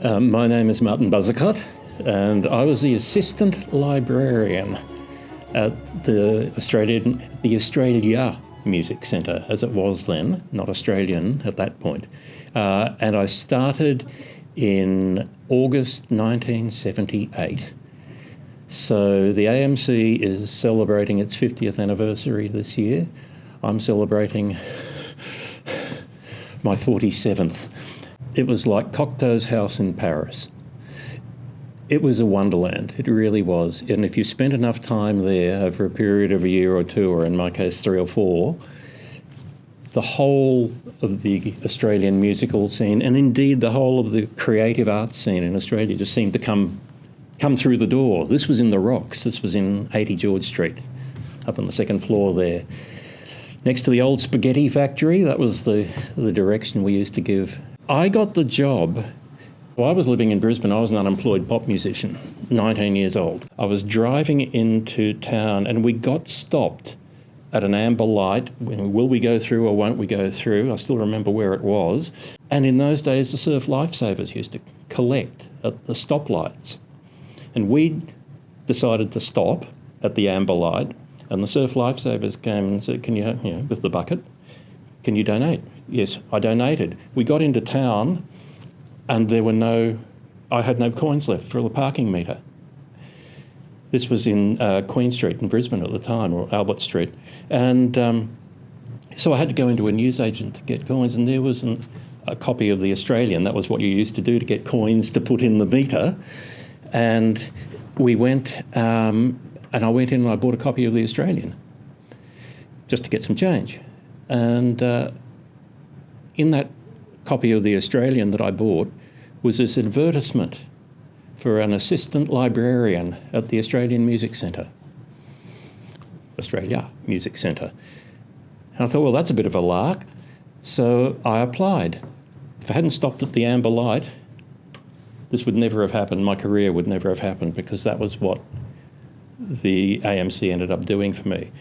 My name is Martin Buzacott, and I was the assistant librarian at the Australia Music Centre, as it was then, not Australian at that point. And I started in August 1978. So the AMC is celebrating its 50th anniversary this year. I'm celebrating my 47th. It was like Cocteau's house in Paris. It was a wonderland, it really was. And if you spent enough time there over a period of a year or two, or in my case 3 or 4, the whole of the Australian musical scene, and indeed the whole of the creative arts scene in Australia, just seemed to come through the door. This was in the Rocks. This was in 80 George Street, up on the second floor there. Next to the old spaghetti factory, that was the direction we used to give. I got the job. Well, I was living in Brisbane. I was an unemployed pop musician, 19 years old. I was driving into town and we got stopped at an amber light. Will we go through or won't we go through? I still remember where it was. And in those days, the surf lifesavers used to collect at the stoplights. And we decided to stop at the amber light, and the surf lifesavers came and said, can you with the bucket, can you donate? Yes, I donated. We got into town and I had no coins left for the parking meter. This was in Queen Street in Brisbane at the time, or Albert Street. And so I had to go into a newsagent to get coins, and there was a copy of the Australian. That was what you used to do to get coins to put in the meter. And we went, and I went in and I bought a copy of the Australian just to get some change. And in that copy of the Australian that I bought was this advertisement for an assistant librarian at the Australian Music Centre. Australia Music Centre. And I thought, well, that's a bit of a lark. So I applied. If I hadn't stopped at the amber light, this would never have happened. My career would never have happened, because that was what the AMC ended up doing for me.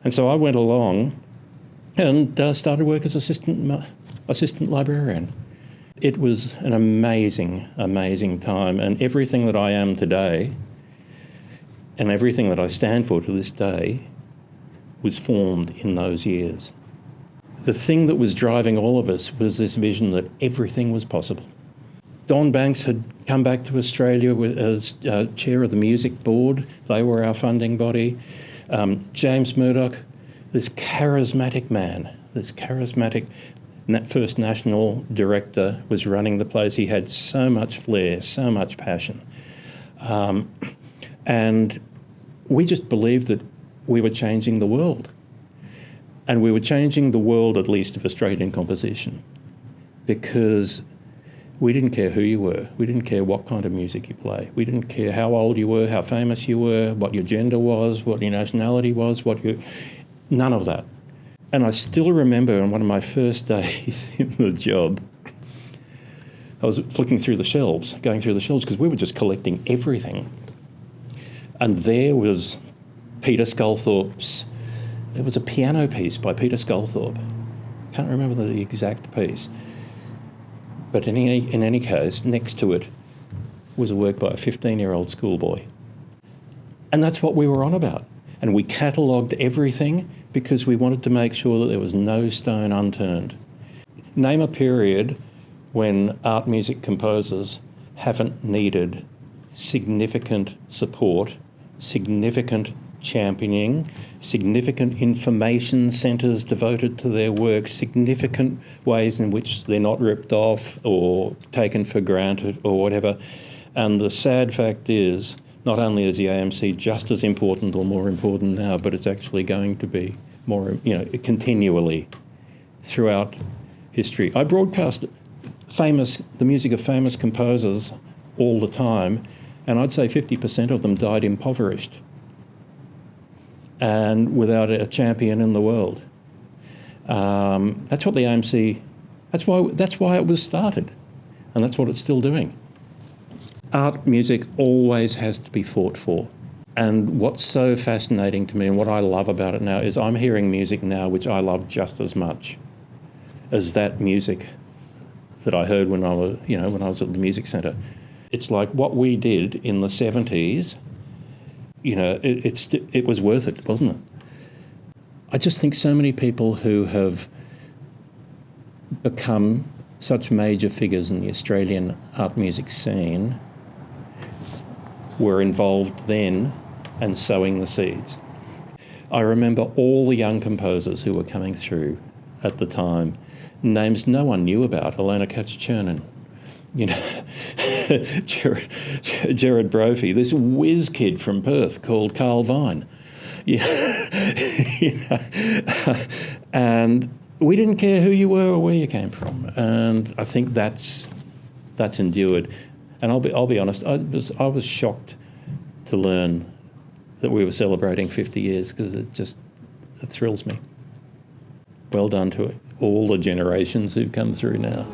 And so I went along and started work as assistant librarian. It was an amazing, amazing time, and everything that I am today and everything that I stand for to this day was formed in those years. The thing that was driving all of us was this vision that everything was possible. Don Banks had come back to Australia as chair of the music board. They were our funding body. James Murdoch, this charismatic man, this charismatic first national director, was running the place. He had so much flair, so much passion. And we just believed that we were changing the world. And we were changing the world, at least, of Australian composition, because we didn't care who you were. We didn't care what kind of music you play. We didn't care how old you were, how famous you were, what your gender was, what your nationality was, none of that. And I still remember on one of my first days in the job, I was going through the shelves, because we were just collecting everything. And there was Peter Sculthorpe's, there was a piano piece by Peter Sculthorpe. Can't remember the exact piece. But in any case, next to it was a work by a 15-year-old schoolboy. And that's what we were on about. And we catalogued everything because we wanted to make sure that there was no stone unturned. Name a period when art music composers haven't needed significant support, significant championing, significant information centres devoted to their work, significant ways in which they're not ripped off or taken for granted or whatever. And the sad fact is, not only is the AMC just as important or more important now, but it's actually going to be more, continually throughout history. I broadcast the music of famous composers all the time, and I'd say 50% of them died impoverished and without a champion in the world. That's what the AMC, that's why it was started, and that's what it's still doing. Art music always has to be fought for. And what's so fascinating to me and what I love about it now is I'm hearing music now which I love just as much as that music that I heard when I was at the music centre. It's like what we did in the 70s. It was worth it, wasn't it? I just think so many people who have become such major figures in the Australian art music scene were involved then and sowing the seeds. I remember all the young composers who were coming through at the time, names no one knew about, Alona Katz-Chernin, Gerard Brophy, this whiz kid from Perth called Carl Vine. And we didn't care who you were or where you came from. And I think that's endured. And I'll be honest, I was shocked to learn that we were celebrating 50 years because it thrills me. Well done to all the generations who've come through now.